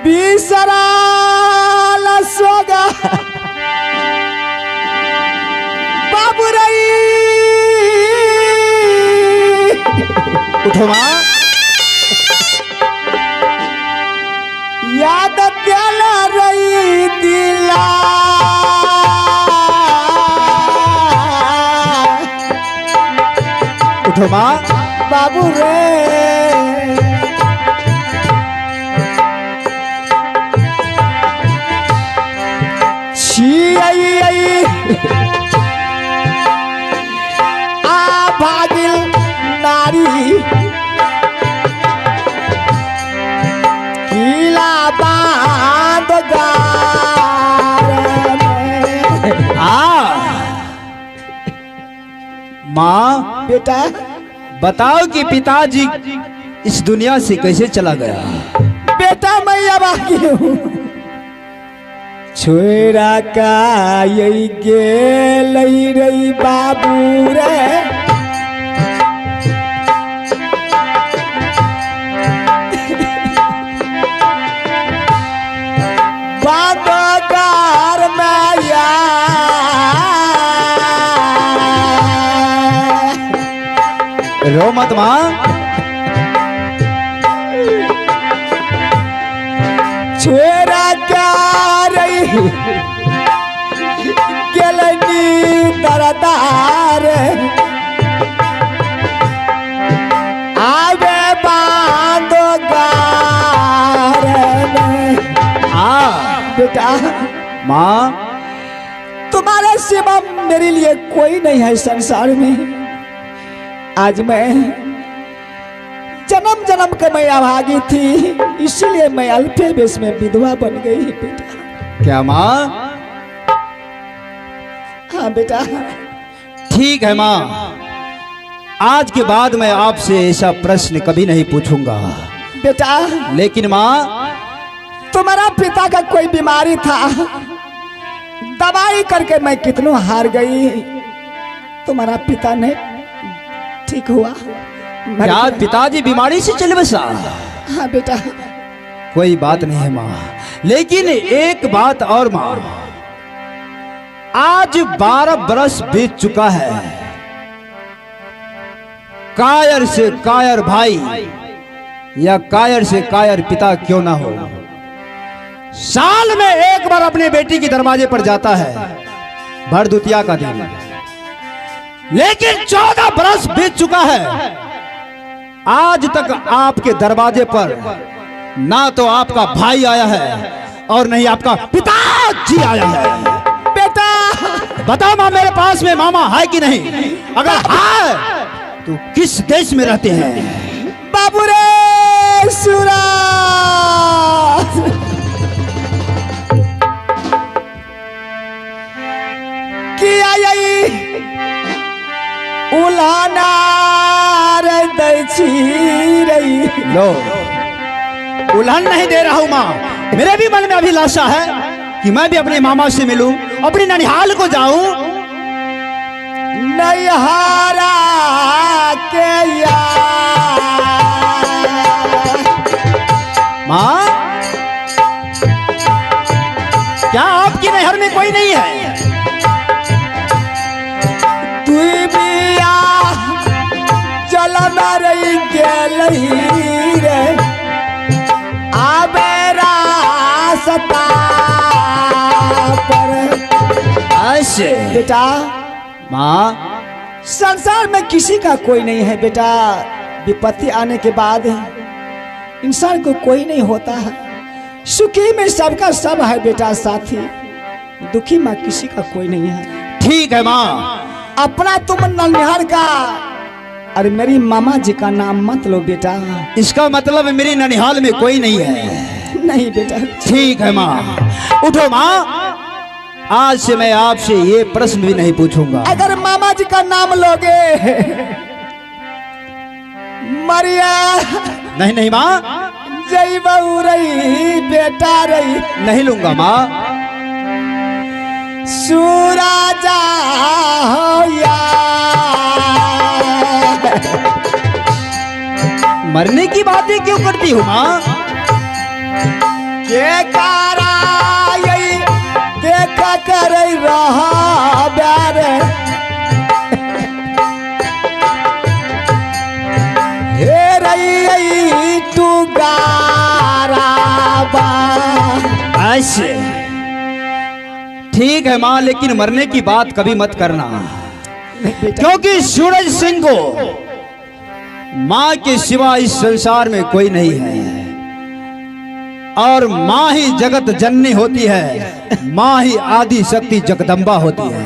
बिसराला सोगा बाबू रई। उठो माँ। याद त्याला रई दिला उठो माँ। बाबू रे छी आई आ भागिल नारी किला बांध माँ बेटा बताओ कि पिताजी इस दुनिया से कैसे चला गया। बेटा मैं अब आ गई हूँ। छोरा का यही गेल रही बाबू रे बांधगार मैया रो मत माँ। छोरा क्या रही गेलनी दरदार आवे बांधगार बेटा। माँ तुम्हारे सिवा मेरे लिए कोई नहीं है संसार में। आज मैं जन्म जन्म के मैं अभागी थी, इसलिए मैं अल्पे बेश में विधवा बन गई बेटा। क्या माँ? हाँ बेटा। ठीक है माँ, आज के बाद मैं आपसे ऐसा प्रश्न कभी नहीं पूछूंगा बेटा। लेकिन माँ तुम्हारा पिता का कोई बीमारी था, दवाई करके मैं कितनों हार गई, तुम्हारा पिता ने ठीक हुआ। क्या पिताजी बीमारी से चले बसा? हाँ बेटा। कोई बात नहीं है माँ, लेकिन एक बात और माँ, आज 12 बरस बीत चुका है। कायर से कायर भाई या कायर से कायर पिता क्यों ना हो, साल में एक बार अपने बेटी के दरवाजे पर जाता है, भरदुतिया का दिन। लेकिन 14 बरस बीत चुका है, आज तक आपके दरवाजे पर ना तो आपका भाई आया है और नहीं आपका पिताजी आया है। बेटा बताओ माँ, मेरे पास में मामा है कि नहीं? अगर है तो किस देश में रहते हैं? बाबू रे सूरज, किया यही उलाना रही। लो, उल्हन नहीं दे रहा हूं माँ, मेरे भी मन में अभिलाषा है कि मैं भी अपने मामा से मिलूं, अपने ननिहाल को जाऊं। नैहारा के माँ, क्या आपकी नहर में कोई नहीं है? तू भी चला रही गेलही रे आबेरा सता पर। ऐसे बेटा माँ, संसार में किसी का कोई नहीं है बेटा। विपत्ति आने के बाद इंसान को कोई नहीं होता है। सुखी में सबका सब है बेटा साथी, दुखी में किसी का कोई नहीं है। ठीक है माँ। अपना तुम ननिहाल का, अरे मेरी मामा जी का नाम मत लो बेटा। इसका मतलब मेरी ननिहाल में कोई नहीं है? नहीं बेटा। ठीक है माँ, उठो माँ, आज से मैं आपसे ये प्रश्न भी नहीं पूछूंगा। अगर मामा जी का नाम लोगे मरिया नहीं नहीं माँ, जय बहू रही बेटा रही। नहीं लूंगा माँ। सूराजा हो या मरने की बातें क्यों करती हो माँ? के कारा यही देखा कर रहा प्यार हे रही तू गारा बा। ऐसे ठीक है माँ, लेकिन मरने की बात कभी मत करना, क्योंकि सूरज सिंह को माँ के सिवा इस संसार में कोई नहीं है, और माँ ही जगत जननी होती है, माँ ही आदि शक्ति जगदम्बा होती है।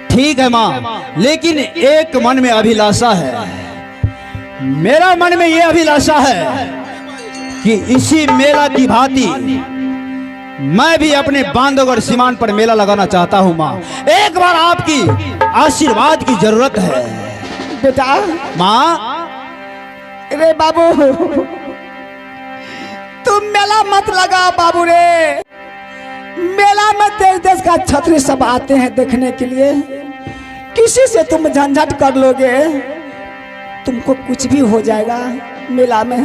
ठीक है माँ, लेकिन एक मन में अभिलाषा है, मेरा मन में यह अभिलाषा है कि इसी मेला की भांति मैं भी अपने बांधवगढ़ सीमान पर मेला लगाना चाहता हूँ माँ। एक बार आपकी आशीर्वाद की जरूरत है बेटा। माँ रे बाबू तुम मेला मत लगा बाबू रे, मेला में देश देश का छत्री सब आते हैं देखने के लिए, किसी से तुम झंझट कर लोगे तुमको कुछ भी हो जाएगा मेला में।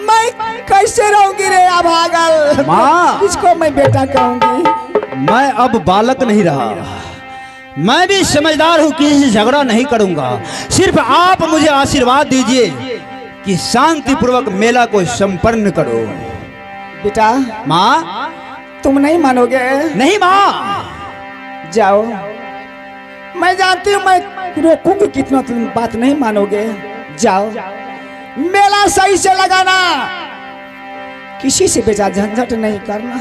मैं कैसे रहूंगी रे अभागल माँ, किसको मैं बेटा कहूंगी। मैं अब बालक नहीं रहा, मैं भी समझदार हूँ, किसी से झगड़ा नहीं करूंगा। सिर्फ आप मुझे आशीर्वाद दीजिए कि शांति पूर्वक मेला को संपन्न करो। बेटा माँ तुम नहीं मानोगे? नहीं माँ। जाओ, मैं जानती हूँ मैं रोकूंगी कितना, तुम बात नहीं मानोगे। जाओ मेला सही से लगाना, किसी से बेटा झंझट नहीं करना।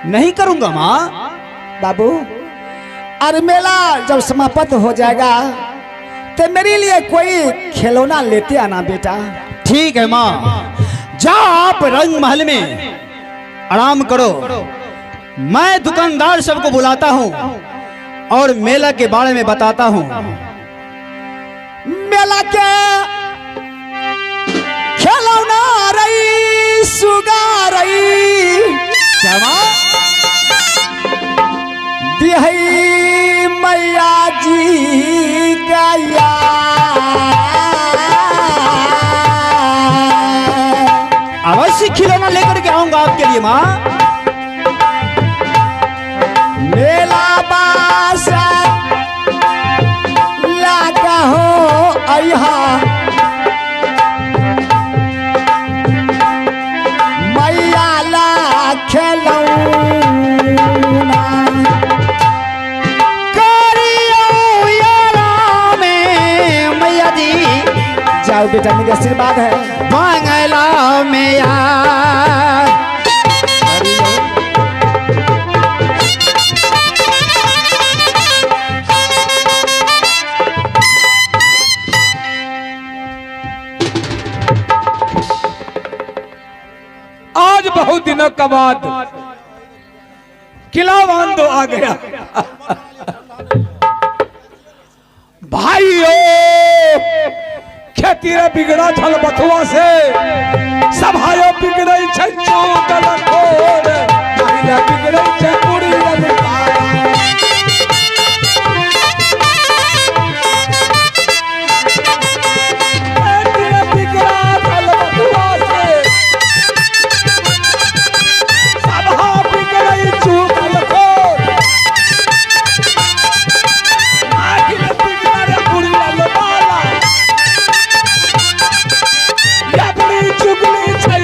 नहीं करूंगा माँ। बाबू अरे मेला जब समाप्त हो जाएगा तो मेरे लिए कोई खिलौना लेते आना बेटा। ठीक है माँ, जाओ आप रंग महल में आराम करो, मैं दुकानदार सबको बुलाता हूँ और मेला के बारे में बताता हूँ। मेला के खिलौना रही सुगा रही क्या माँ? दिहई मैया जी का अवश्य खिलौना लेकर के आऊंगा आपके लिए माँ। मेला बासा लागा हो अहा मैया ला खिलौना करियो यारा में मैया जी। जाओ बेटा, मेरा आशीर्वाद है। बांगला में यार आज बहुत दिनों के बाद किला बांधो आ गया। भाइयों खेती रे बिगड़ा छल बथुआ से सभायो बिगड़ई छै चौदल खोर महिला बिगड़ई छै पूरी चुगली छै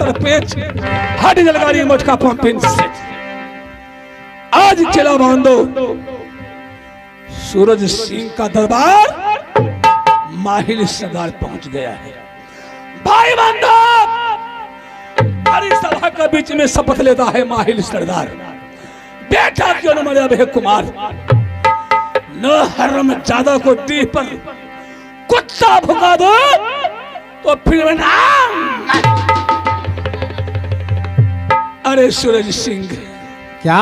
पुत्र पेच हट जलगाड़ी मोटका पंपिन से आज किला बांधो। सूरज सिंह का दरबार माहिल सरदार पहुंच गया है। भाई बांधव, हरी सभा के बीच में शपथ लेता है माहिल सरदार, बेटा क्यों न मरे अब कुमार, न हरम ज्यादा को दी पर कुत्ता भुका दो तो फिर मैं नाम। अरे सूरज सिंह क्या